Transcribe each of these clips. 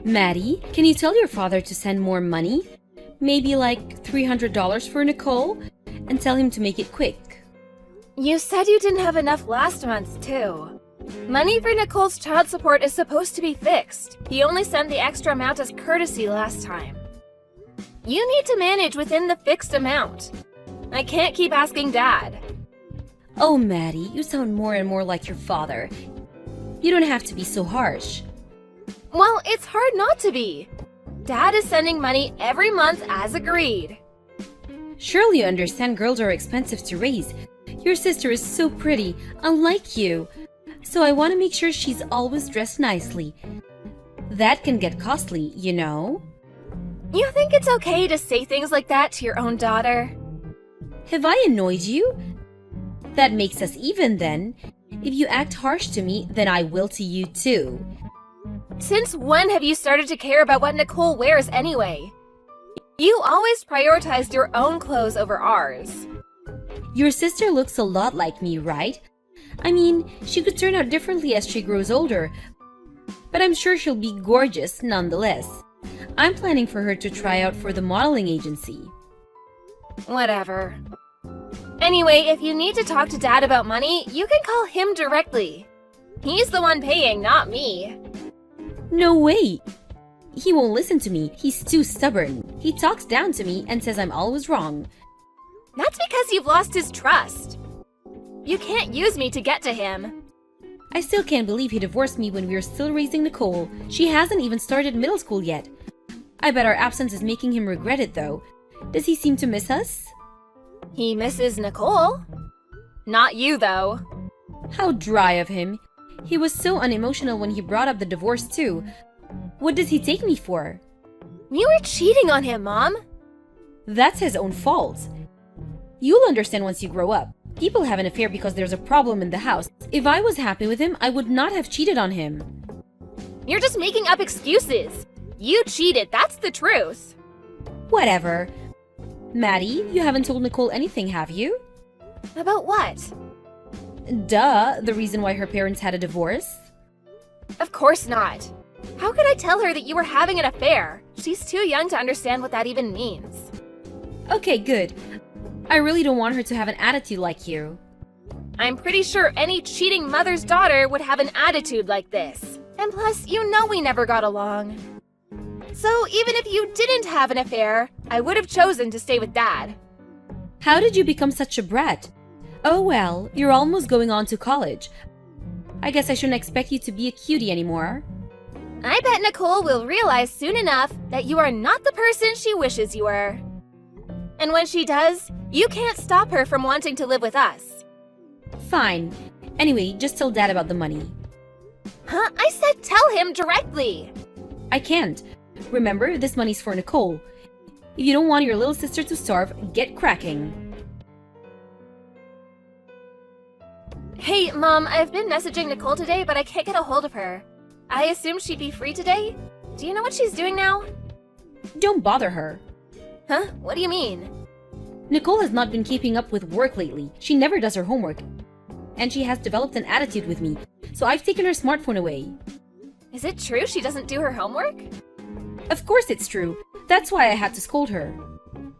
Maddie, can you tell your father to send more money? Maybe like $300 for Nicole? And tell him to make it quick. You said you didn't have enough last month, too. Money for Nicole's child support is supposed to be fixed. He only sent the extra amount as courtesy last time. You need to manage within the fixed amount. I can't keep asking Dad. Oh, Maddie, you sound more and more like your father. You don't have to be so harsh. Well, it's hard not to be. Dad is sending money every month as agreed. Surely you understand girls are expensive to raise. Your sister is so pretty, unlike you. So I want to make sure she's always dressed nicely. That can get costly, you know? You think it's okay to say things like that to your own daughter? Have I annoyed you? That makes us even then. If you act harsh to me, then I will to you too. Since when have you started to care about what Nicole wears anyway? You always prioritized your own clothes over ours. Your sister looks a lot like me, right? I mean, she could turn out differently as she grows older, but I'm sure she'll be gorgeous nonetheless. I'm planning for her to try out for the modeling agency. Whatever. Anyway, if you need to talk to Dad about money, you can call him directly. He's the one paying, not me. No way! He won't listen to me. He's too stubborn. He talks down to me and says I'm always wrong. That's because you've lost his trust. You can't use me to get to him. I still can't believe he divorced me when we were still raising Nicole. She hasn't even started middle school yet. I bet our absence is making him regret it though. Does he seem to miss us? He misses Nicole. Not you, though. How dry of him. He was so unemotional when he brought up the divorce too. What does he take me for? You were cheating on him, Mom. That's his own fault. You'll understand once you grow up. People have an affair because there's a problem in the house. If I was happy with him, I would not have cheated on him. You're just making up excuses. You cheated, that's the truth. Whatever. Maddie, you haven't told Nicole anything, have you? About what? Duh, the reason why her parents had a divorce. Of course not. How could I tell her that you were having an affair? She's too young to understand what that even means. Okay, good. I really don't want her to have an attitude like you. I'm pretty sure any cheating mother's daughter would have an attitude like this. And plus, you know we never got along. So even if you didn't have an affair, I would have chosen to stay with Dad. How did you become such a brat? Oh well, you're almost going on to college. I guess I shouldn't expect you to be a cutie anymore. I bet Nicole will realize soon enough that you are not the person she wishes you were. And when she does, you can't stop her from wanting to live with us. Fine. Anyway, just tell Dad about the money. Huh? I said tell him directly. I can't. Remember, this money's for Nicole. If you don't want your little sister to starve, get cracking. Hey, Mom, I've been messaging Nicole today, but I can't get a hold of her. I assume she'd be free today? Do you know what she's doing now? Don't bother her. Huh? What do you mean? Nicole has not been keeping up with work lately. She never does her homework. And she has developed an attitude with me, so I've taken her smartphone away. Is it true she doesn't do her homework? Of course it's true. That's why I had to scold her.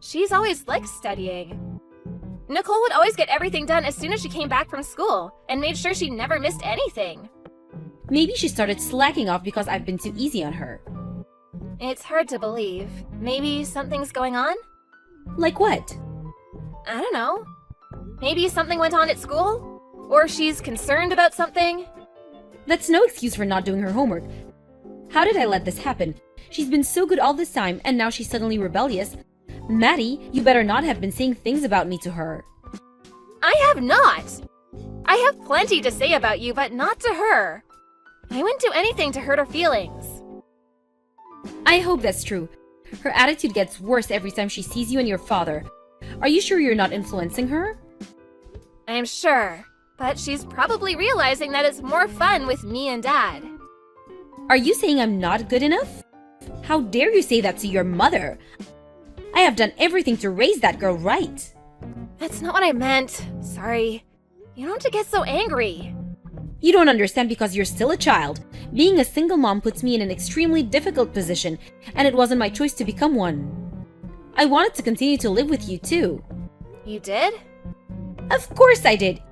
She's always liked studying. Nicole would always get everything done as soon as she came back from school and made sure she never missed anything. Maybe she started slacking off because I've been too easy on her. It's hard to believe. Maybe something's going on? Like what? I don't know. Maybe something went on at school? Or she's concerned about something? That's no excuse for not doing her homework. How did I let this happen? She's been so good all this time, and now she's suddenly rebellious. Maddie, you better not have been saying things about me to her. I have not! I have plenty to say about you, but not to her. I wouldn't do anything to hurt her feelings. I hope that's true. Her attitude gets worse every time she sees you and your father. Are you sure you're not influencing her? I'm sure, but she's probably realizing that it's more fun with me and Dad. Are you saying I'm not good enough? How dare you say that to your mother? I have done everything to raise that girl right. That's not what I meant. Sorry. You don't have to get so angry. You don't understand because you're still a child. Being a single mom puts me in an extremely difficult position, and it wasn't my choice to become one. I wanted to continue to live with you too. You did? Of course I did.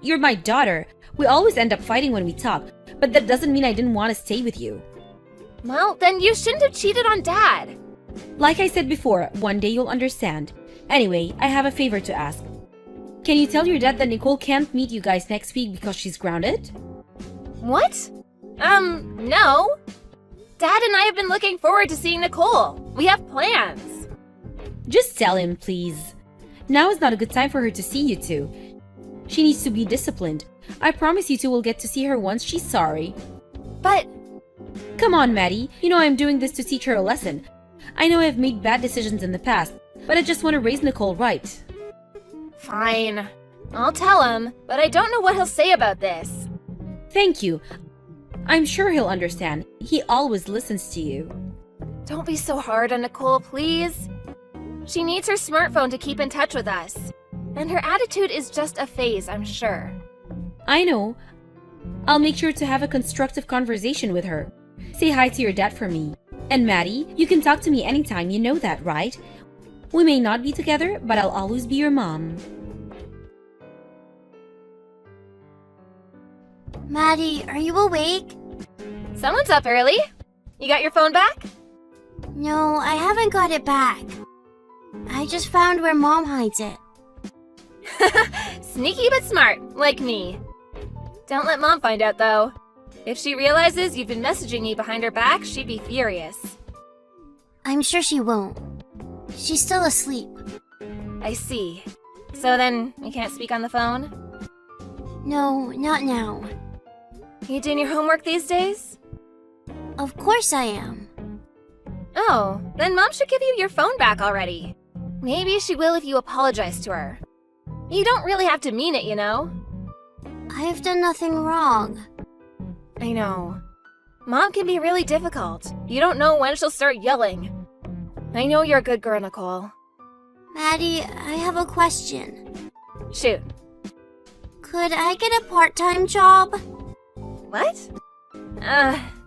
You're my daughter. We always end up fighting when we talk, but that doesn't mean I didn't want to stay with you. Well, then you shouldn't have cheated on Dad. Like I said before, one day you'll understand. Anyway, I have a favor to ask. Can you tell your dad that Nicole can't meet you guys next week because she's grounded? What? No. Dad and I have been looking forward to seeing Nicole. We have plans. Just tell him, please. Now is not a good time for her to see you two. She needs to be disciplined. I promise you two will get to see her once she's sorry. But... Come on, Maddie. You know I'm doing this to teach her a lesson. I know I've made bad decisions in the past, but I just want to raise Nicole right. Fine. I'll tell him, but I don't know what he'll say about this. Thank you. I'm sure he'll understand. He always listens to you. Don't be so hard on Nicole, please. She needs her smartphone to keep in touch with us. And her attitude is just a phase, I'm sure. I know. I'll make sure to have a constructive conversation with her. Say hi to your dad for me. And Maddie, you can talk to me anytime, you know that, right? We may not be together, but I'll always be your mom. Maddie, are you awake? Someone's up early. You got your phone back? No, I haven't got it back. I just found where Mom hides it. Sneaky but smart, like me. Don't let Mom find out, though. If she realizes you've been messaging me behind her back, she'd be furious. I'm sure she won't. She's still asleep. I see. So then, you can't speak on the phone? No, not now. You doing your homework these days? Of course I am. Oh, then Mom should give you your phone back already. Maybe she will if you apologize to her. You don't really have to mean it, you know? I have done nothing wrong. I know. Mom can be really difficult. You don't know when she'll start yelling. I know you're a good girl, Nicole. Maddie, I have a question. Shoot. Could I get a part-time job? What?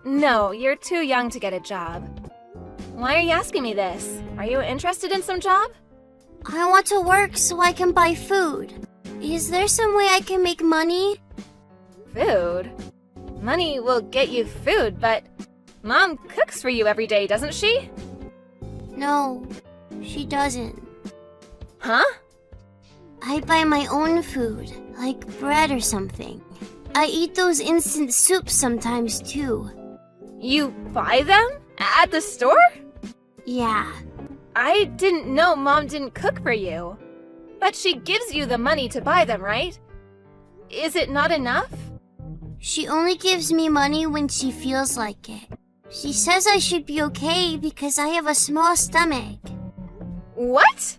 No, you're too young to get a job. Why are you asking me this? Are you interested in some job? I want to work so I can buy food. Is there some way I can make money? Food? Money will get you food, but Mom cooks for you every day, doesn't she? No, she doesn't. Huh? I buy my own food, like bread or something. I eat those instant soups sometimes too. You buy them? At the store? Yeah. I didn't know Mom didn't cook for you. But she gives you the money to buy them, right? Is it not enough? She only gives me money when she feels like it. She says I should be okay because I have a small stomach. What?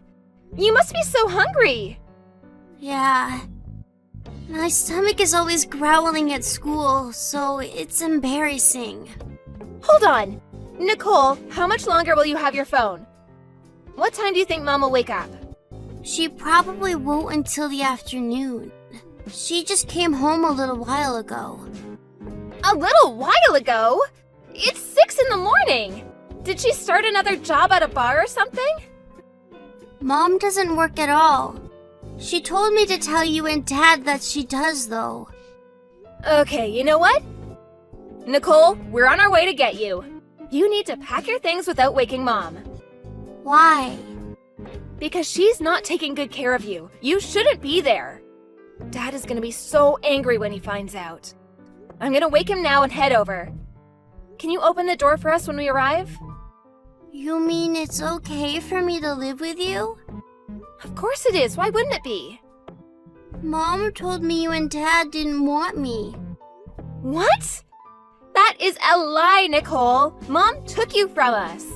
You must be so hungry. Yeah. My stomach is always growling at school, so it's embarrassing. Hold on. Nicole, how much longer will you have your phone? What time do you think Mom will wake up? She probably won't until the afternoon. She just came home a little while ago. A little while ago? It's 6 in the morning. Did she start another job at a bar or something? Mom doesn't work at all. She told me to tell you and Dad that she does, though. Okay, you know what? Nicole, we're on our way to get you. You need to pack your things without waking Mom. Why? Because she's not taking good care of you. You shouldn't be there. Dad is gonna be so angry when he finds out. I'm gonna wake him now and head over. Can you open the door for us when we arrive? You mean it's okay for me to live with you? Of course it is. Why wouldn't it be? Mom told me you and Dad didn't want me. What? That is a lie, Nicole. Mom took you from us.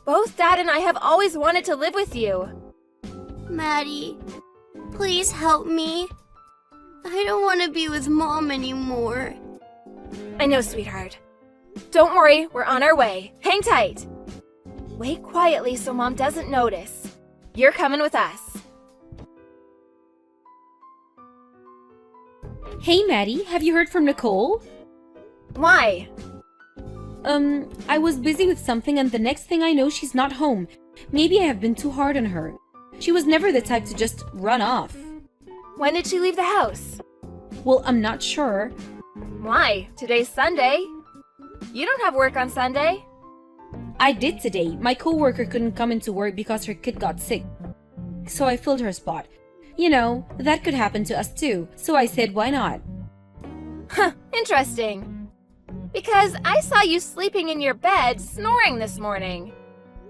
Both Dad and I have always wanted to live with you. Maddie, please help me. I don't want to be with Mom anymore. I know, sweetheart. Don't worry, we're on our way. Hang tight. Wait quietly so Mom doesn't notice. You're coming with us. Hey, Maddie, have you heard from Nicole? Why? I was busy with something and the next thing I know she's not home. Maybe I have been too hard on her. She was never the type to just run off. When did she leave the house? Well, I'm not sure. Why? Today's Sunday. You don't have work on Sunday. I did today. My coworker couldn't come into work because her kid got sick. So I filled her spot. You know, that could happen to us too. So I said, why not? Huh, interesting. Because I saw you sleeping in your bed, snoring this morning.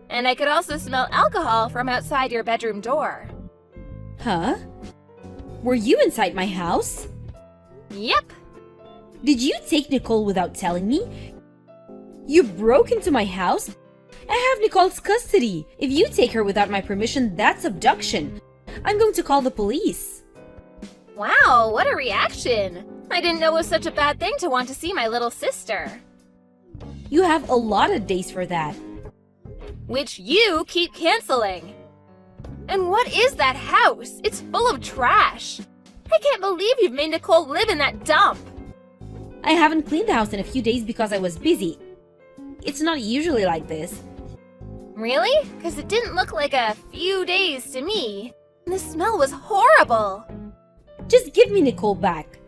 And I could also smell alcohol from outside your bedroom door. Huh? Were you inside my house? Yep. Did you take Nicole without telling me? You broke into my house? I have Nicole's custody. If you take her without my permission, that's abduction. I'm going to call the police. Wow, what a reaction. I didn't know it was such a bad thing to want to see my little sister. You have a lot of days for that. Which you keep canceling. And what is that house? It's full of trash. I can't believe you've made Nicole live in that dump. I haven't cleaned the house in a few days because I was busy. It's not usually like this. Really? Because it didn't look like a few days to me. The smell was horrible. Just give me Nicole back.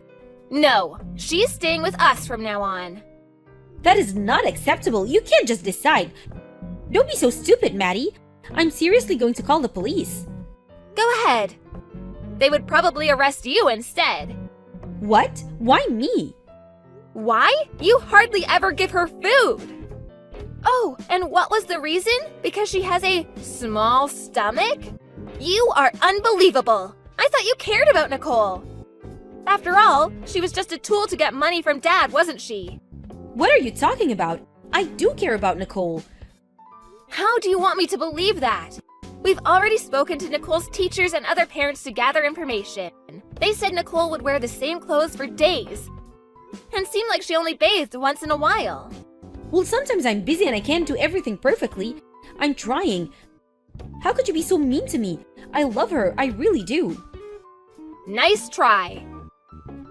No, she's staying with us from now on. That is not acceptable. You can't just decide. Don't be so stupid, Maddie. I'm seriously going to call the police. Go ahead. They would probably arrest you instead. What? Why me? Why? You hardly ever give her food. Oh, and what was the reason? Because she has a small stomach? You are unbelievable. I thought you cared about Nicole. After all, she was just a tool to get money from Dad, wasn't she? What are you talking about? I do care about Nicole. How do you want me to believe that? We've already spoken to Nicole's teachers and other parents to gather information. They said Nicole would wear the same clothes for days and seemed like she only bathed once in a while. Well, sometimes I'm busy and I can't do everything perfectly. I'm trying. How could you be so mean to me? I love her, I really do. Nice try.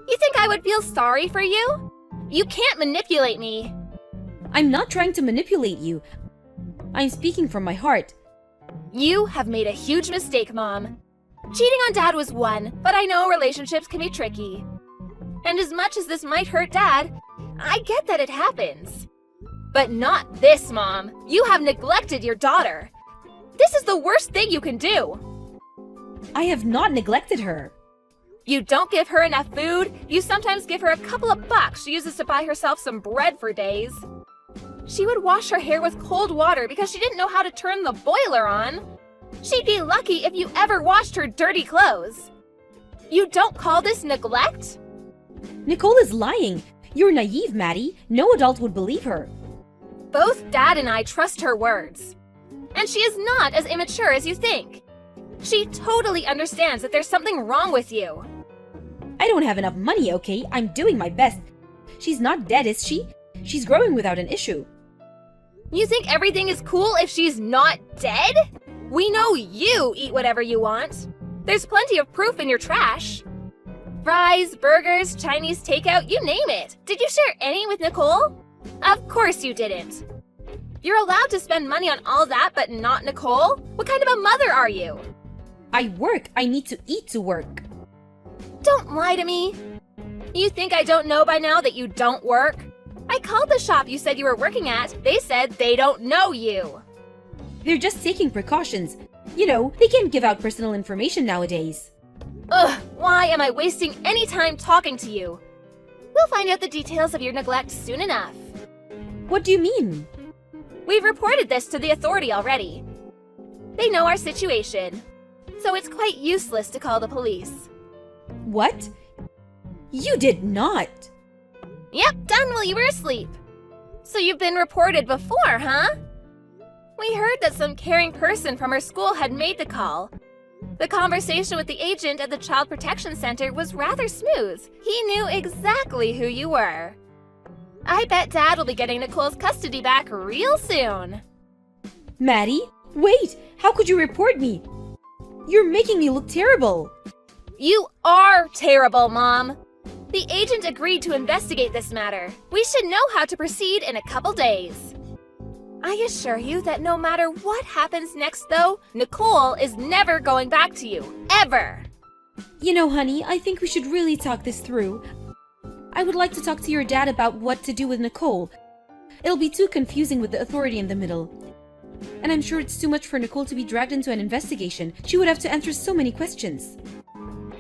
You think I would feel sorry for you? You can't manipulate me. I'm not trying to manipulate you. I'm speaking from my heart. You have made a huge mistake, Mom. Cheating on Dad was one, but I know relationships can be tricky. And as much as this might hurt Dad, I get that it happens. But not this, Mom. You have neglected your daughter. This is the worst thing you can do. I have not neglected her. You don't give her enough food. You sometimes give her a couple of bucks she uses to buy herself some bread for days. She would wash her hair with cold water because she didn't know how to turn the boiler on. She'd be lucky if you ever washed her dirty clothes. You don't call this neglect? Nicole is lying. You're naive, Maddie. No adult would believe her. Both Dad and I trust her words. And she is not as immature as you think. She totally understands that there's something wrong with you. I don't have enough money, okay? I'm doing my best. She's not dead, is she? She's growing without an issue. You think everything is cool if she's not dead? We know you eat whatever you want. There's plenty of proof in your trash. Fries, burgers, Chinese takeout, you name it. Did you share any with Nicole? Of course you didn't. You're allowed to spend money on all that, but not Nicole? What kind of a mother are you? I work. I need to eat to work. Don't lie to me. You think I don't know by now that you don't work? I called the shop you said you were working at. They said they don't know you. They're just taking precautions. You know, they can't give out personal information nowadays. Ugh, why am I wasting any time talking to you? We'll find out the details of your neglect soon enough. What do you mean? We've reported this to the authority already. They know our situation, so it's quite useless to call the police. What? You did not. Yep, done while you were asleep. So you've been reported before, huh? We heard that some caring person from our school had made the call. The conversation with the agent at the Child Protection Center was rather smooth. He knew exactly who you were. I bet Dad will be getting Nicole's custody back real soon. Maddie, wait! How could you report me? You're making me look terrible. You are terrible, Mom. The agent agreed to investigate this matter. We should know how to proceed in a couple days. I assure you that no matter what happens next, though, Nicole is never going back to you. Ever! You know, honey, I think we should really talk this through. I would like to talk to your dad about what to do with Nicole. It'll be too confusing with the authority in the middle. And I'm sure it's too much for Nicole to be dragged into an investigation. She would have to answer so many questions.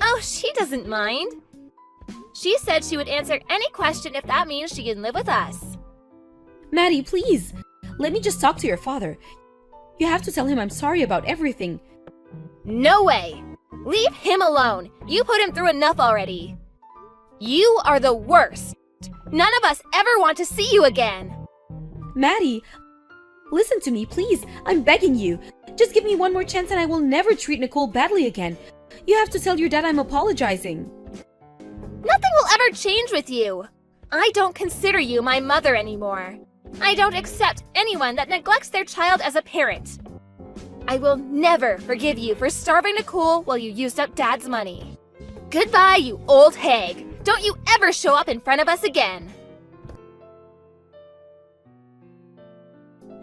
Oh, she doesn't mind. She said she would answer any question if that means she can live with us. Maddie, please! Let me just talk to your father. You have to tell him I'm sorry about everything. No way! Leave him alone! You put him through enough already. You are the worst! None of us ever want to see you again! Maddie, listen to me, please. I'm begging you. Just give me one more chance and I will never treat Nicole badly again. You have to tell your dad I'm apologizing. Nothing will ever change with you. I don't consider you my mother anymore. I don't accept anyone that neglects their child as a parent. I will never forgive you for starving Nicole while you used up Dad's money. Goodbye, you old hag. Don't you ever show up in front of us again.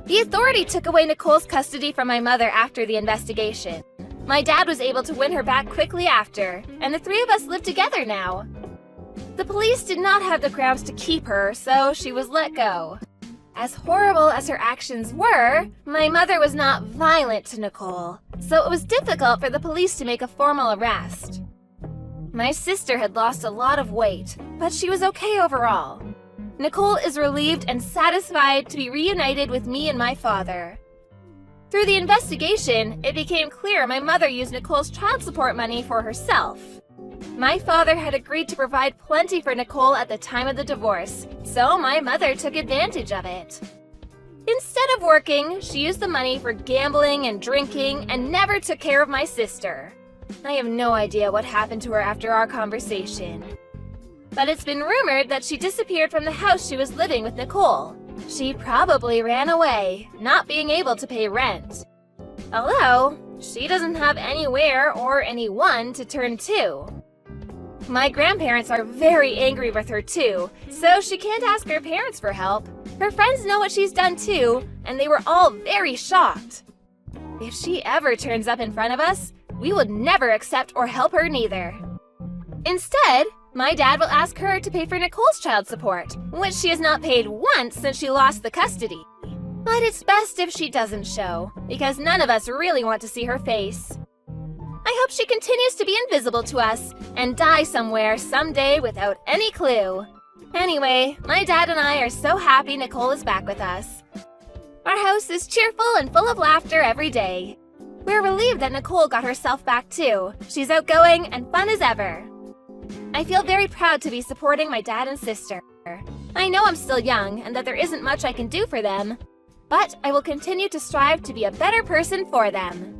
The authority took away Nicole's custody from my mother after the investigation. My dad was able to win her back quickly after, and the three of us live together now. The police did not have the grounds to keep her, so she was let go. As horrible as her actions were, my mother was not violent to Nicole, so it was difficult for the police to make a formal arrest. My sister had lost a lot of weight, but she was okay overall. Nicole is relieved and satisfied to be reunited with me and my father. Through the investigation, it became clear my mother used Nicole's child support money for herself. My father had agreed to provide plenty for Nicole at the time of the divorce, so my mother took advantage of it. Instead of working, she used the money for gambling and drinking and never took care of my sister. I have no idea what happened to her after our conversation. But it's been rumored that she disappeared from the house she was living with Nicole. She probably ran away, not being able to pay rent. Although, she doesn't have anywhere or anyone to turn to. My grandparents are very angry with her too, so she can't ask her parents for help. Her friends know what she's done too, and they were all very shocked. If she ever turns up in front of us, we would never accept or help her neither. Instead, my dad will ask her to pay for Nicole's child support, which she has not paid once since she lost the custody. But it's best if she doesn't show, because none of us really want to see her face. I hope she continues to be invisible to us and die somewhere someday without any clue. Anyway, my dad and I are so happy Nicole is back with us. Our house is cheerful and full of laughter every day. We're relieved that Nicole got herself back too. She's outgoing and fun as ever. I feel very proud to be supporting my dad and sister. I know I'm still young and that there isn't much I can do for them, but I will continue to strive to be a better person for them.